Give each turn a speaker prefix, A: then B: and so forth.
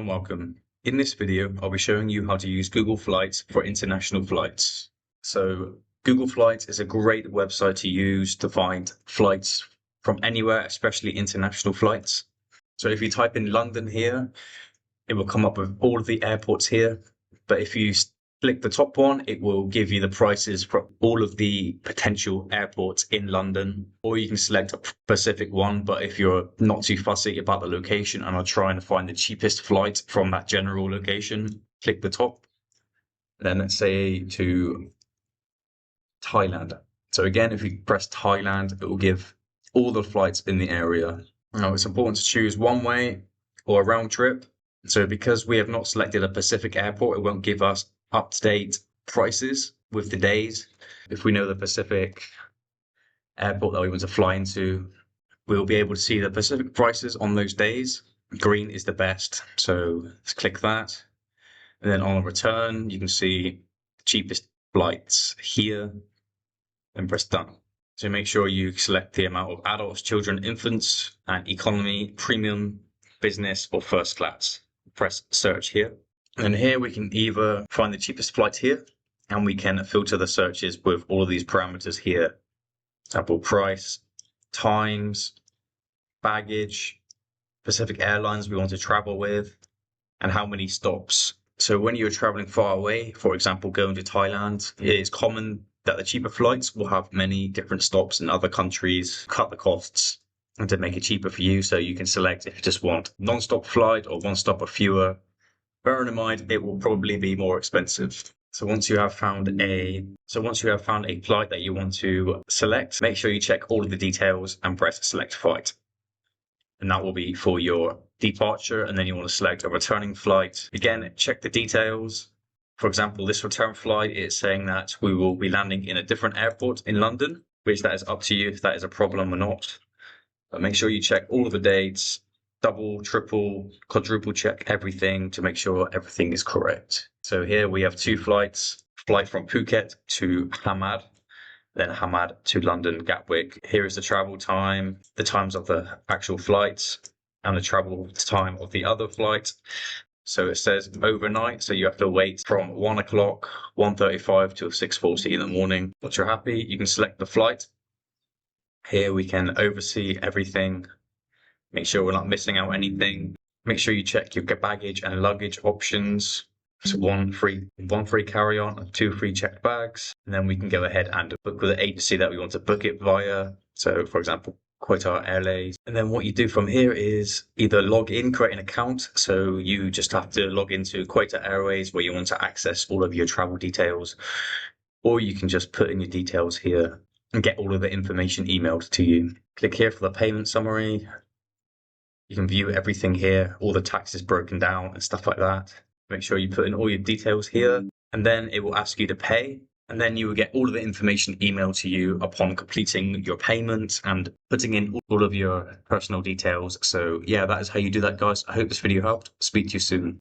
A: and welcome. In this video, I'll be showing you how to use Google Flights for international flights. So Google Flights is a great website to use to find flights from anywhere, especially international flights. So if you type in London here, it will come up with all of the airports here. But if you click the top one, it will give you the prices for all of the potential airports in London, or you can select a specific one. But if you're not too fussy about the location and are trying to find the cheapest flight from that general location, click the top. Then let's say to Thailand. So again, if you press Thailand, it will give all the flights in the area. Now it's important to choose one way or a round trip. So because we have not selected a Pacific airport, it won't give us up-to-date prices with the days. If we know the Pacific airport that we want to fly into, we'll be able to see the Pacific prices on those days. Green is the best, so let's click that. And then on return, you can see the cheapest flights here, and press done. So make sure you select the amount of adults, children, infants, and economy, premium, business, or first class. Press search here. And here we can either find the cheapest flight here, and we can filter the searches with all of these parameters here. Example, price, times, baggage, Pacific Airlines we want to travel with, and how many stops. So when you're traveling far away, for example, going to Thailand, it is common that the cheaper flights will have many different stops in other countries, cut the costs, and to make it cheaper for you. So you can select if you just want non-stop flight or one stop or fewer. Bearing in mind, it will probably be more expensive. So once you have found a flight that you want to select, make sure you check all of the details and press select flight. And that will be for your departure. And then you want to select a returning flight. Again, check the details. For example, this return flight is saying that we will be landing in a different airport in London, which that is up to you if that is a problem or not. But make sure you check all of the dates, double, triple, quadruple check everything to make sure everything is correct. So here we have two flights, flight from Phuket to Hamad, then Hamad to London Gatwick. Here is the travel time, the times of the actual flights, and the travel time of the other flight. So it says overnight, so you have to wait from 1 o'clock, 1:35 till 6:40 in the morning. Once you're happy, you can select the flight. Here we can oversee everything. Make sure we're not missing out anything. Make sure you check your baggage and luggage options. So one free carry-on and 2 free checked bags. And then we can go ahead and book with the agency that we want to book it via. So for example, Qatar Airways. And then what you do from here is either log in, create an account. So you just have to log into Qatar Airways where you want to access all of your travel details. Or you can just put in your details here and get all of the information emailed to you. Click here for the payment summary. You can view everything here, all the taxes broken down and stuff like that. Make sure you put in all your details here, and then it will ask you to pay. And then you will get all of the information emailed to you upon completing your payment and putting in all of your personal details. So yeah, that is how you do that, guys. I hope this video helped. Speak to you soon.